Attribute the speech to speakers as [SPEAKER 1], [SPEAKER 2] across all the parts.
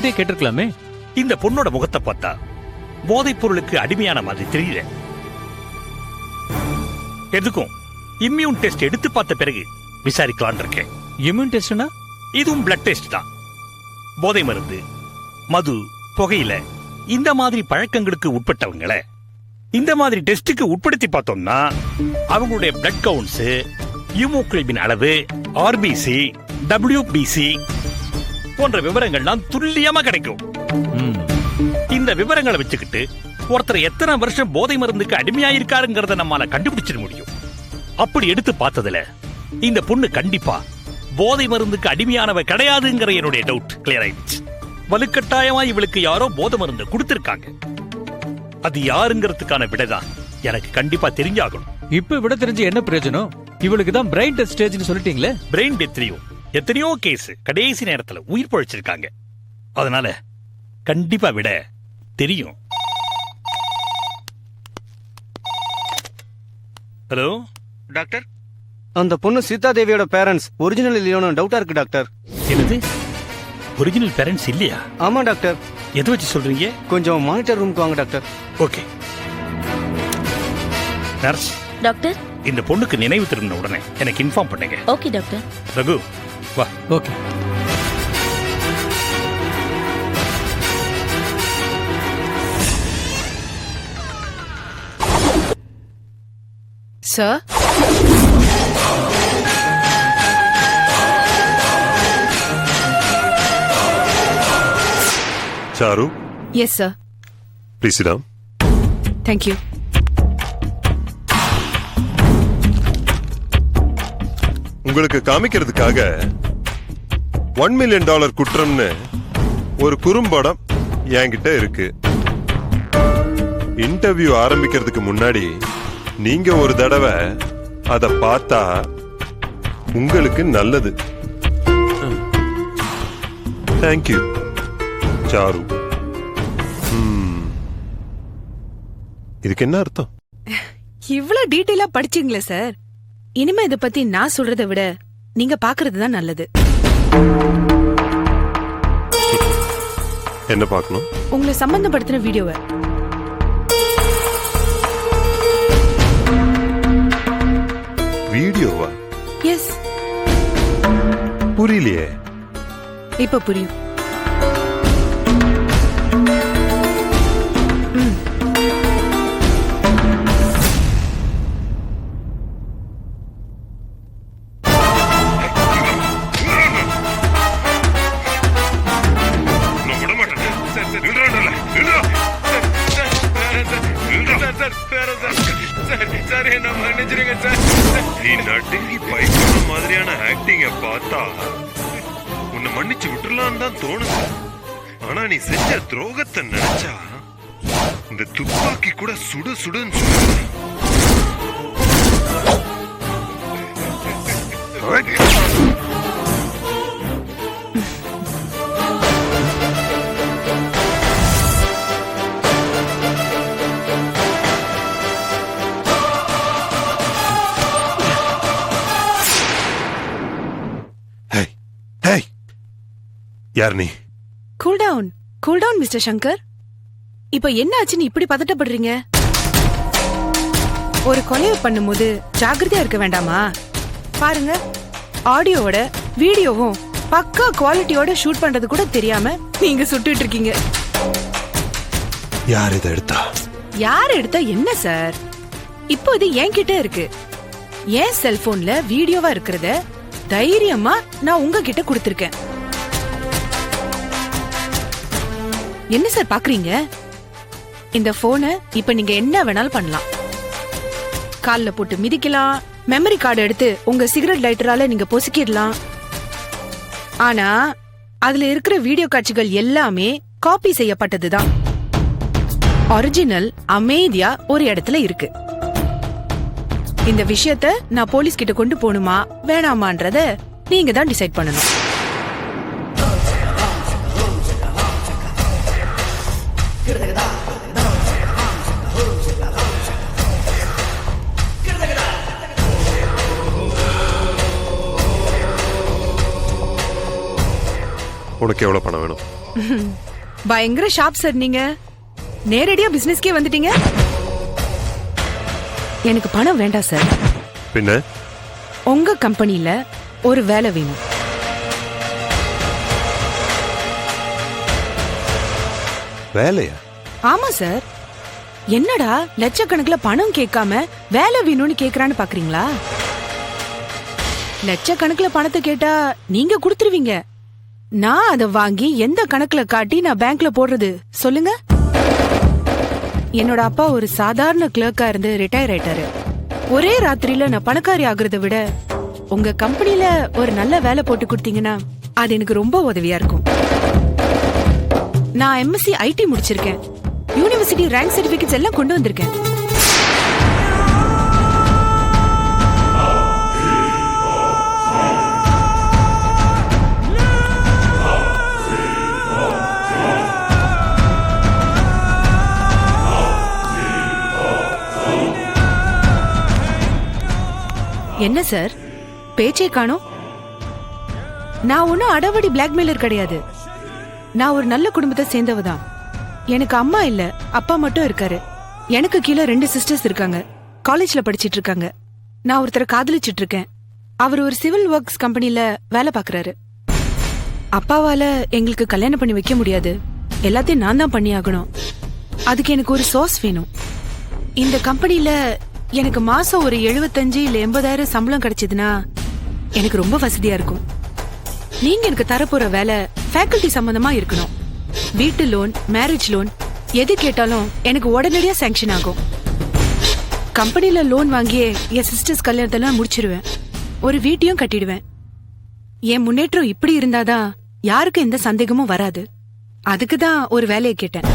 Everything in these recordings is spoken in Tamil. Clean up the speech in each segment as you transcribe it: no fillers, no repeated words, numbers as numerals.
[SPEAKER 1] கிட்டே கேட்டிருக்கலாமே.
[SPEAKER 2] இந்த பொண்ணோட முகத்தை பார்த்தா போதைப் பொருளுக்கு அடிமையான மாதிரி தெரியல. எதுக்கும் இம்யூன் டெஸ்ட் எடுத்து பார்த்த பிறகு விசாரிக்கலான் இருக்கேன்.
[SPEAKER 1] இம்யூன் டெஸ்ட்னா?
[SPEAKER 2] இதுவும் பிளட் டெஸ்ட் தான். போதை மருந்து, மது, புகையில இந்த மாதிரி பழக்கங்களுக்கு உட்பட்டவங்களை இந்த மாதிரி டெஸ்டுக்கு உட்படுத்தி பார்த்தோம்னா அவங்களுடைய பிளட் கவுண்ட்ஸ், ஹீமோகுளோபின் அளவு, ஆர்பிசி, டபிள்யூபிசி போன்ற விவரங்கள்லாம் துல்லியமா கிடைக்கும். இந்த விவரங்களை வச்சுக்கிட்டு ஒருத்தர் எத்தனை வருஷம் போதை மருந்துக்கு அடிமையாயிருக்காருங்கிறத நம்மால கண்டுபிடிச்சிட முடியும். அப்படி எடுத்து பார்த்ததுல இந்த பொண்ணு கண்டிப்பா போதை மருந்துக்கு அடிமையானவ கிடையாதுங்கிற என்னுடைய டவுட் கிளியர் ஆயிடுச்சு. வலுக்கட்டாயமா இவளுக்கு யாரோ போதை மருந்து கொடுத்திருக்காங்க. அது யாருங்கிறதுக்கான விடைதான் எனக்கு கண்டிப்பா தெரிஞ்சாகணும்.
[SPEAKER 1] இப்ப விட தெரிஞ்சு என்ன பிரயோஜனம்? இவளுக்கு தான் பிரெயின் டெத் ஸ்டேஜ்னு சொல்லிட்டீங்களே.
[SPEAKER 2] பிரெயின் டெத்லயும் எத்தனையோ கேஸ் கடைசி நேரத்துல உயிர் பழிச்சிருக்காங்க. அதனால கண்டிப்பா விட தெரியும். ஹலோ
[SPEAKER 3] டாக்டர், அந்த பொண்ணு சீதா தேவியோட பேரண்ட்ஸ் ஒரிஜினல் இல்லையோன்னு டவுட்டா இருக்கு டாக்டர்.
[SPEAKER 2] என்னது? ஒரிஜினல் பேரண்ட்ஸ் இல்லையா?
[SPEAKER 3] ஆமா டாக்டர்.
[SPEAKER 2] எதை வச்சு சொல்றீங்க?
[SPEAKER 3] கொஞ்சம் மானிட்டர் ரூமுக்கு வாங்க டாக்டர்.
[SPEAKER 2] ஓகே. நர்ஸ்
[SPEAKER 4] டாக்டர்,
[SPEAKER 2] இந்த பொண்ணுக்கு நினைவு திரும்பின உடனே எனக்கு இன்ஃபார்ம் பண்ணுங்க.
[SPEAKER 4] Okay doctor.
[SPEAKER 2] ரகு வா.
[SPEAKER 1] Okay.
[SPEAKER 5] Sir,
[SPEAKER 6] Charu,
[SPEAKER 5] yes sir.
[SPEAKER 6] please sit down.
[SPEAKER 5] Thank you.
[SPEAKER 6] உங்களுக்கு காமிக்கிறதுக்காக $1 million குற்றம்னு ஒரு குறும்படம் என்கிட்ட இருக்கு. இன்டர்வியூ ஆரம்பிக்கிறதுக்கு முன்னாடி நீங்க ஒரு தடவை அத பார்த்தா உங்களுக்கு நல்லது. Thank you sir. இதுக்கு என்ன அர்த்தம்?
[SPEAKER 5] இவ்வளவு டீடைலா படிச்சீங்களே சார். இனிமே இத பத்தி நான் சொல்றதை விட நீங்க பாக்குறது தான் நல்லது.
[SPEAKER 6] என்ன பார்க்கணும்?
[SPEAKER 5] உங்களை சம்பந்தப்படுத்தின வீடியோவை.
[SPEAKER 6] வீடியோவா?
[SPEAKER 5] எஸ்.
[SPEAKER 6] புரியலையே.
[SPEAKER 5] இப்ப புரியும்.
[SPEAKER 6] நீ நடுங்கி பயப்படுற மாதிரியான ஆக்டிங்க பார்த்தா உன்னை மன்னிச்சு விட்டுறலான்னு தான் தோணுது. ஆனா நீ செஞ்ச துரோகத்தை நினைச்சா இந்த துப்பாக்கி கூட சுடு சுடுன்னு சுடுது. யார் நீ?
[SPEAKER 5] Cool down mister Shankar. இப்ப என்ன ஆச்சுன்னு இப்படி பதட்டப்படுறீங்க? ஒரு கொலையை பண்ணும்போது ஜாக்கிரதையா இருக்க வேண்டாமா? பாருங்க, ஆடியோவோட வீடியோவும் பக்கா குவாலிட்டியோட ஷூட் பண்றது கூட தெரியாம நீங்க சுட்டுட்டு இருக்கீங்க.
[SPEAKER 6] யார் இதை எடுத்தா?
[SPEAKER 5] யார் எடுத்தா என்ன சார்? இப்போ இது என்கிட்ட இருக்கு. என் செல்போன்ல வீடியோவா இருக்கிறத தைரியமா நான் உங்ககிட்ட கொடுத்திருக்கேன். என்ன சார் பாக்குறீங்க? இந்த போனை இப்ப நீங்க என்ன வேணாலும் பண்ணலாம். கால்ல போட்டு மிதிக்கலாம், மெமரி கார்டு எடுத்து உங்க சிகரெட் லைட்டரால நீங்க பொசுக்கிடலாம். ஆனா அதுல இருக்கிற வீடியோ காட்சிகள் எல்லாமே காப்பி செய்யப்பட்டதுதான். ஒரிஜினல் அமைதியா ஒரு இடத்துல இருக்கு. இந்த விஷயத்த நான் போலீஸ் கிட்ட கொண்டு போகணுமா வேணாமான்றத நீங்க தான் டிசைட் பண்ணணும்.
[SPEAKER 6] உனக்கு எவ்வளவு பணம் வேணும்?
[SPEAKER 5] பயங்கர ஷார்ப் சார் நீங்க. நேரடியா பிசினஸ்க்கே வந்துட்டீங்க. எனக்கு பணம் வேண்டாம் சார்.
[SPEAKER 6] பின்ன
[SPEAKER 5] உங்க கம்பெனில ஒரு வேலை வேணும்.
[SPEAKER 6] வேலையா?
[SPEAKER 5] ஆமா சார். என்னடா லட்சக்கணக்குல பணம் கேட்காம வேலை வேணும்னு கேக்குறான்னு பாக்குறீங்களா? லட்சக்கணக்குல பணத்தை கேட்டா நீங்க கொடுத்துருவீங்க. நான் அதை வாங்கி எந்த கணக்குல காட்டி நான் பேங்க்ல போடுறது சொல்லுங்க? என்னோட அப்பா ஒரு சாதாரண கிளர்க்கா இருந்து ரிட்டையர் ஆயிட்டாரு. ஒரே ராத்திரியில நான் பணக்காரி ஆகுறத விட உங்க கம்பெனில ஒரு நல்ல வேலை போட்டு கொடுத்தீங்கன்னா அது எனக்கு ரொம்ப உதவியா இருக்கும். நான் எம்எஸ்சி ஐடி முடிச்சிருக்கேன். யூனிவர்சிட்டி ரேங்க் சர்டிபிகேட்ஸ் எல்லாம் கொண்டு வந்திருக்கேன். என்ன சார் பேச்சே காணோம்? நான் ஒன்னும் அடவடி பிளாக்மெயிலர் கிடையாது. நான் ஒரு நல்ல குடும்பத்தை சேர்ந்தவதான். எனக்கு அம்மா இல்ல, அப்பா மட்டும் இருக்காரு. எனக்கு கீழே 2 சிஸ்டர்ஸ் இருக்காங்க. காலேஜ்ல படிச்சிட்டு இருக்காங்க. நான் ஒருத்தரை காதலிச்சிட்டு இருக்கேன். அவர் ஒரு சிவில் ஒர்க்ஸ் கம்பெனில வேலை பாக்குறாரு. அப்பாவால எங்களுக்கு கல்யாணம் பண்ணி வைக்க முடியாது. எல்லாத்தையும் நான் தான் பண்ணி ஆகணும். அதுக்கு எனக்கு ஒரு சோர்ஸ் வேணும். இந்த கம்பெனில எனக்கு மாசம் ஒரு 75 இல்ல 80,000 சம்பளம் கிடைச்சதுன்னா எனக்கு ரொம்ப வசதியா இருக்கும். நீங்க எனக்கு தரப்போற வேலை ஃபேக்கல்டி சம்பந்தமா இருக்கணும். வீட்டு லோன், மேரேஜ் லோன் எது கேட்டாலும் எனக்கு உடனடியா சாங்ஷன் ஆகும். கம்பெனில லோன் வாங்கியே என் சிஸ்டர்ஸ் கல்யாணத்தெல்லாம் முடிச்சிருவேன். ஒரு வீட்டையும் கட்டிடுவேன். என் முன்னேற்றம் இப்படி இருந்தாதான் யாருக்கும் எந்த சந்தேகமும் வராது. அதுக்குதான் ஒரு வேலையை கேட்டேன்.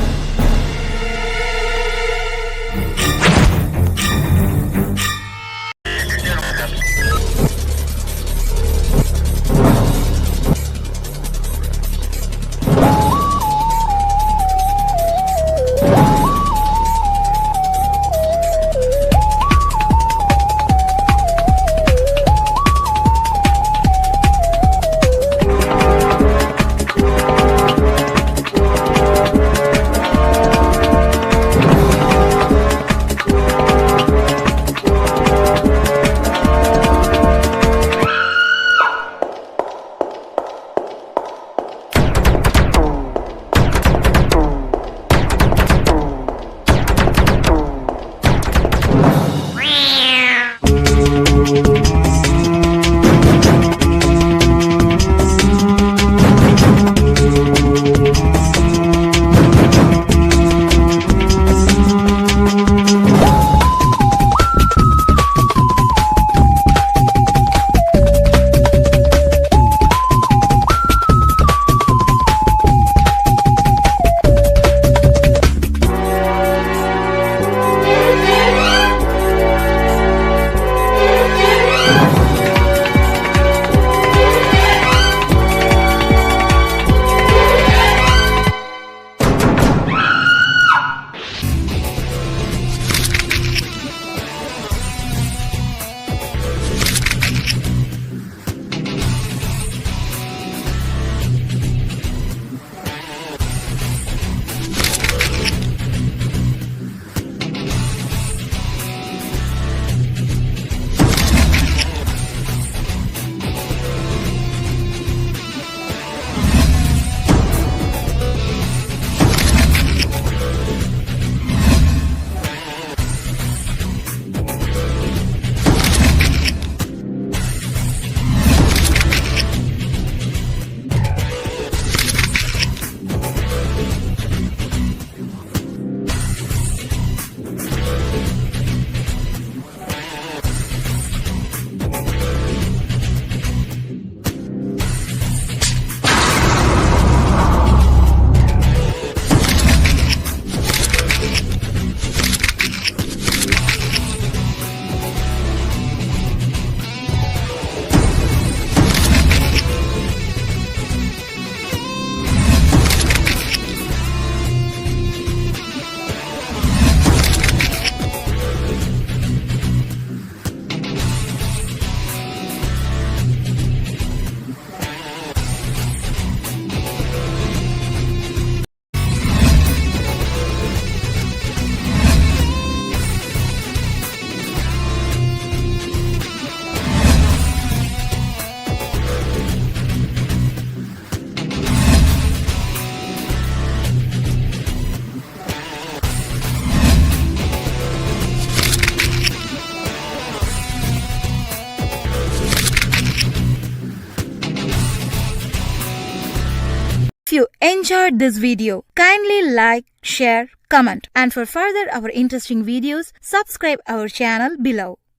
[SPEAKER 4] If you enjoyed this video, kindly like, share, comment, and for further our interesting videos, subscribe our channel below.